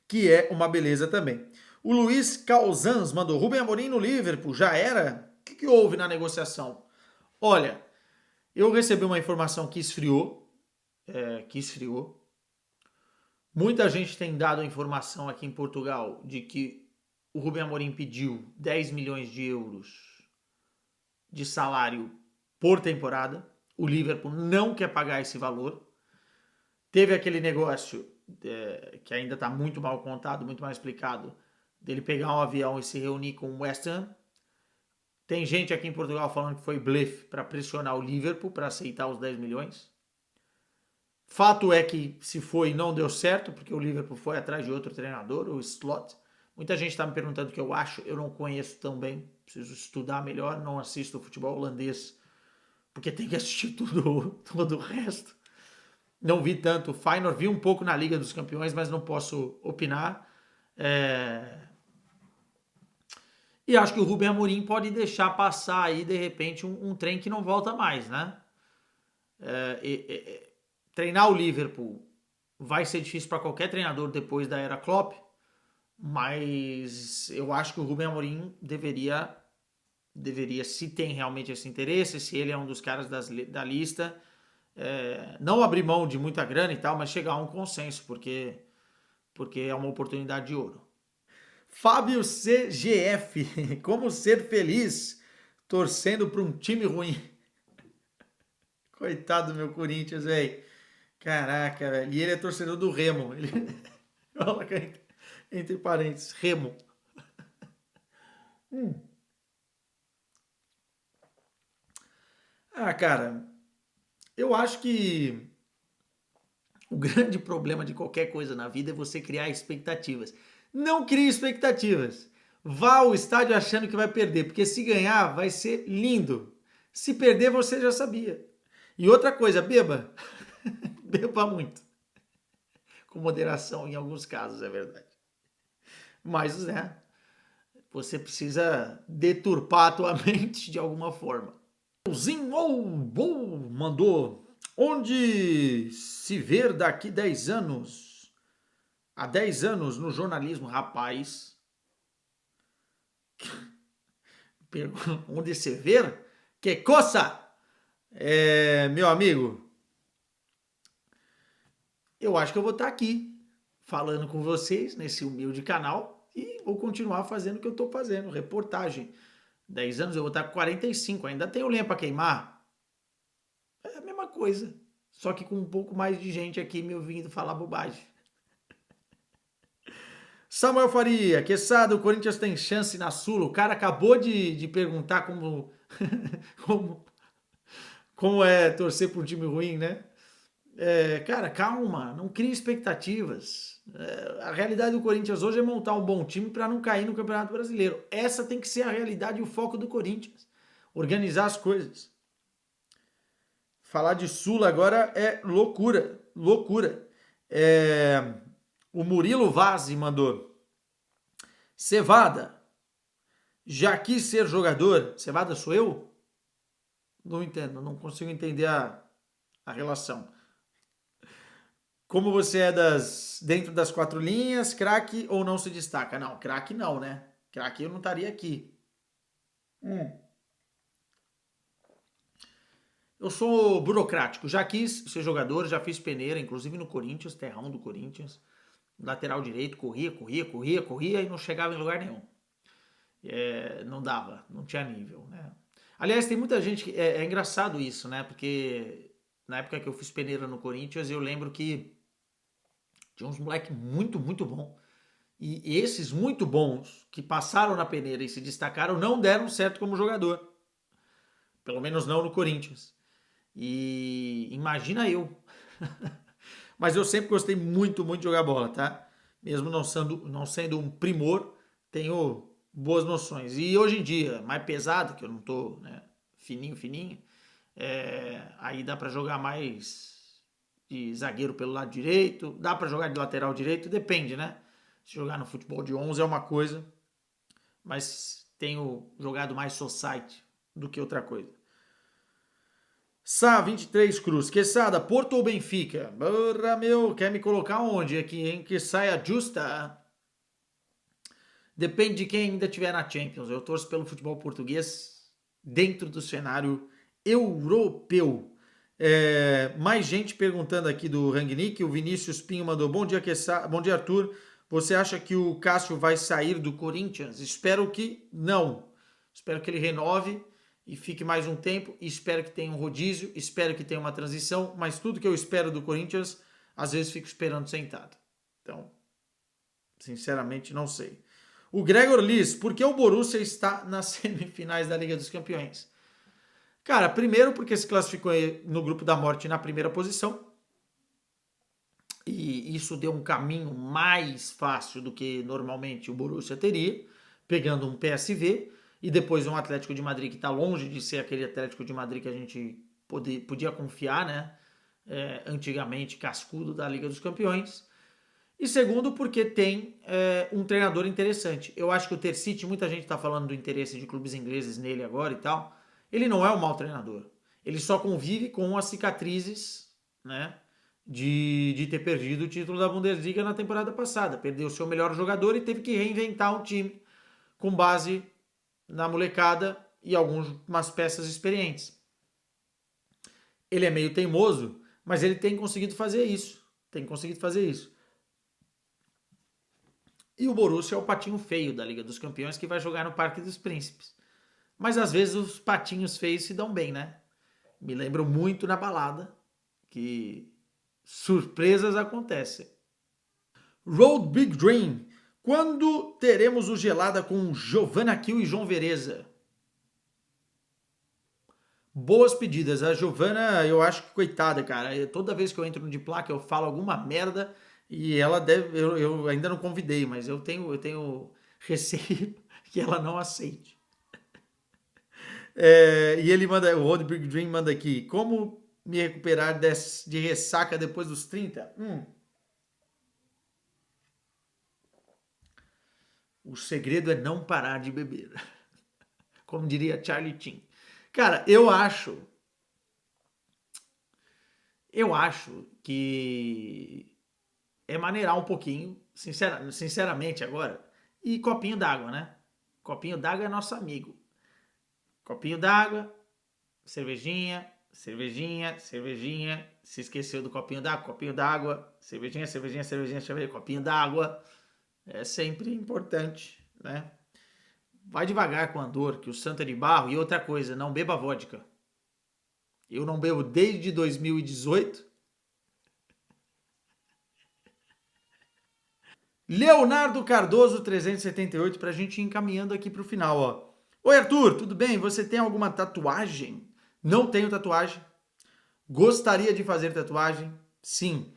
Que é uma beleza também. O Luiz Calzans mandou: Rubem Amorim no Liverpool, já era? O que houve na negociação? Olha, eu recebi uma informação que esfriou. Muita gente tem dado a informação aqui em Portugal de que o Rubem Amorim pediu 10 milhões de euros de salário por temporada. O Liverpool não quer pagar esse valor. Teve aquele negócio que ainda está muito mal contado, muito mal explicado, dele pegar um avião e se reunir com o West Ham. Tem gente aqui em Portugal falando que foi blefe para pressionar o Liverpool para aceitar os 10 milhões. Fato é que se foi, não deu certo, porque o Liverpool foi atrás de outro treinador, o Slot. Muita gente está me perguntando o que eu acho, eu não conheço tão bem, preciso estudar melhor, não assisto futebol holandês, porque tem que assistir todo o resto. Não vi tanto o Feyenoord, vi um pouco na Liga dos Campeões, mas não posso opinar. E acho que o Rubem Amorim pode deixar passar aí, de repente, um trem que não volta mais, né? Treinar o Liverpool vai ser difícil para qualquer treinador depois da era Klopp, mas eu acho que o Rubem Amorim deveria deveria, se tem realmente esse interesse, se ele é um dos caras da lista, não abrir mão de muita grana e tal, mas chegar a um consenso, porque é uma oportunidade de ouro. Fábio CGF, como ser feliz torcendo para um time ruim? Coitado do meu Corinthians, velho. Caraca, velho. E ele é torcedor do Remo. Ele coloca entre parênteses, Remo. Ah, cara, eu acho que o grande problema de qualquer coisa na vida é você criar expectativas. Não crie expectativas. Vá ao estádio achando que vai perder, porque se ganhar vai ser lindo. Se perder, você já sabia. E outra coisa, beba. Beba muito. Com moderação em alguns casos, é verdade. Mas, né, você precisa deturpar a tua mente de alguma forma. Mandou. Onde se ver daqui 10 anos? Há 10 anos no jornalismo, rapaz. Onde se ver? Que coisa! Meu amigo, eu acho que eu vou estar aqui falando com vocês nesse humilde canal e vou continuar fazendo o que eu estou fazendo, reportagem. 10 anos eu vou estar com 45, ainda tenho lenha para queimar. É a mesma coisa, só que com um pouco mais de gente aqui me ouvindo falar bobagem. Samuel Faria, Quesada, o Corinthians tem chance na Sula. O cara acabou de perguntar como, como é torcer por um time ruim, né? Cara, calma, não crie expectativas. A realidade do Corinthians hoje é montar um bom time para não cair no Campeonato Brasileiro. Essa tem que ser a realidade e o foco do Corinthians. Organizar as coisas. Falar de Sula agora é loucura, loucura. O Murilo Vazzi mandou. Cevada, já quis ser jogador? Cevada sou eu? Não entendo, não consigo entender a relação. Como você é dentro das 4 linhas, craque ou não se destaca? Não, craque não, né? Craque eu não estaria aqui. Eu sou burocrático, já quis ser jogador, já fiz peneira, inclusive no Corinthians, terrão do Corinthians. Lateral direito, corria e não chegava em lugar nenhum. Não dava, não tinha nível, né? Aliás, tem muita gente que. É engraçado isso, né? Porque na época que eu fiz peneira no Corinthians, eu lembro que tinha uns moleque muito, muito bom. E esses muito bons que passaram na peneira e se destacaram não deram certo como jogador. Pelo menos não no Corinthians. E imagina eu. Mas eu sempre gostei muito, muito de jogar bola, tá? Mesmo não sendo um primor, tenho boas noções. E hoje em dia, mais pesado, que eu não tô, né, fininho, fininho, aí dá pra jogar mais de zagueiro pelo lado direito, dá pra jogar de lateral direito, depende, né? Se jogar no futebol de 11 é uma coisa, mas tenho jogado mais society do que outra coisa. Sá 23 Cruz, Quesada, Porto ou Benfica? Porra, meu, quer me colocar onde aqui, hein? Que saia justa. Depende de quem ainda estiver na Champions. Eu torço pelo futebol português dentro do cenário europeu. Mais gente perguntando aqui do Rangnick. O Vinícius Pinho mandou: bom dia, Quesada. Bom dia, Arthur. Você acha que o Cássio vai sair do Corinthians? Espero que não. Espero que ele renove e fique mais um tempo. Espero que tenha um rodízio. Espero que tenha uma transição. Mas tudo que eu espero do Corinthians, às vezes fico esperando sentado. Então, sinceramente, não sei. O Gregor Liz, por que o Borussia está nas semifinais da Liga dos Campeões? Cara, primeiro porque se classificou no grupo da morte na primeira posição. E isso deu um caminho mais fácil do que normalmente o Borussia teria, pegando um PSV e depois um Atlético de Madrid que está longe de ser aquele Atlético de Madrid que a gente podia confiar, né? Antigamente cascudo da Liga dos Campeões. E segundo, porque tem um treinador interessante. Eu acho que o Terzic, muita gente está falando do interesse de clubes ingleses nele agora e tal. Ele não é um mau treinador. Ele só convive com as cicatrizes, né, de ter perdido o título da Bundesliga na temporada passada. Perdeu o seu melhor jogador e teve que reinventar um time com base na molecada e algumas peças experientes. Ele é meio teimoso, mas ele tem conseguido fazer isso. Tem conseguido fazer isso. E o Borussia é o patinho feio da Liga dos Campeões que vai jogar no Parque dos Príncipes. Mas às vezes os patinhos feios se dão bem, né? Me lembro muito na balada que surpresas acontecem. Road Big Dream. Quando teremos o Gelada com Giovanna Kiel e João Vereza? Boas pedidas. A Giovanna, eu acho que coitada, cara. Toda vez que eu entro no de placa, eu falo alguma merda e ela deve. Eu ainda não convidei, mas eu tenho receio que ela não aceite. E ele manda, o Road Big Dream manda aqui. Como me recuperar de ressaca depois dos 30? O segredo é não parar de beber. Como diria Charlie Chin. Cara, eu acho que é maneirar um pouquinho, sinceramente agora. E copinho d'água, né? Copinho d'água é nosso amigo. Copinho d'água, cervejinha, cervejinha, cervejinha. Se esqueceu do copinho d'água, cervejinha, cervejinha, cervejinha, cervejinha, copinho d'água. É sempre importante, né? Vai devagar com a dor, que o santo é de barro. E outra coisa, não beba vodka. Eu não bebo desde 2018. Leonardo Cardoso 378 para a gente ir encaminhando aqui para o final, ó. Oi Arthur, tudo bem? Você tem alguma tatuagem? Não tenho tatuagem. Gostaria de fazer tatuagem? Sim.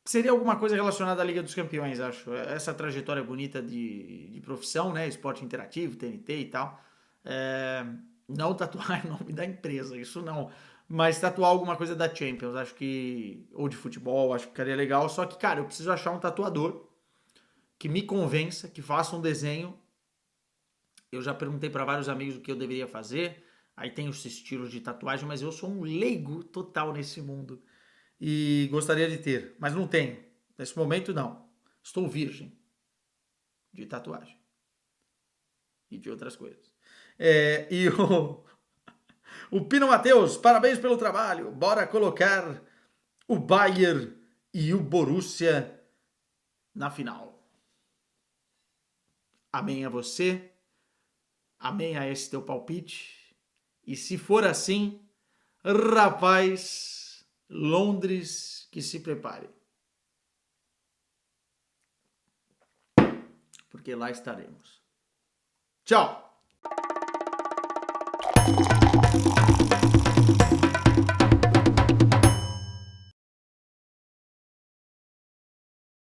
Seria alguma coisa relacionada à Liga dos Campeões, acho. Essa trajetória bonita de profissão, né? Esporte interativo, TNT e tal. É, não tatuar o nome da empresa, isso não. Mas tatuar alguma coisa da Champions, acho que. Ou de futebol, acho que ficaria legal. Só que, cara, eu preciso achar um tatuador que me convença, que faça um desenho. Eu já perguntei para vários amigos o que eu deveria fazer. Aí tem os estilos de tatuagem, mas eu sou um leigo total nesse mundo. E gostaria de ter, mas não tenho. Nesse momento, não. Estou virgem de tatuagem e de outras coisas. E o Pino Matheus, parabéns pelo trabalho. Bora colocar o Bayern e o Borussia na final. Amém a você. Amém a esse teu palpite. E se for assim, rapaz, Londres, que se prepare. Porque lá estaremos. Tchau!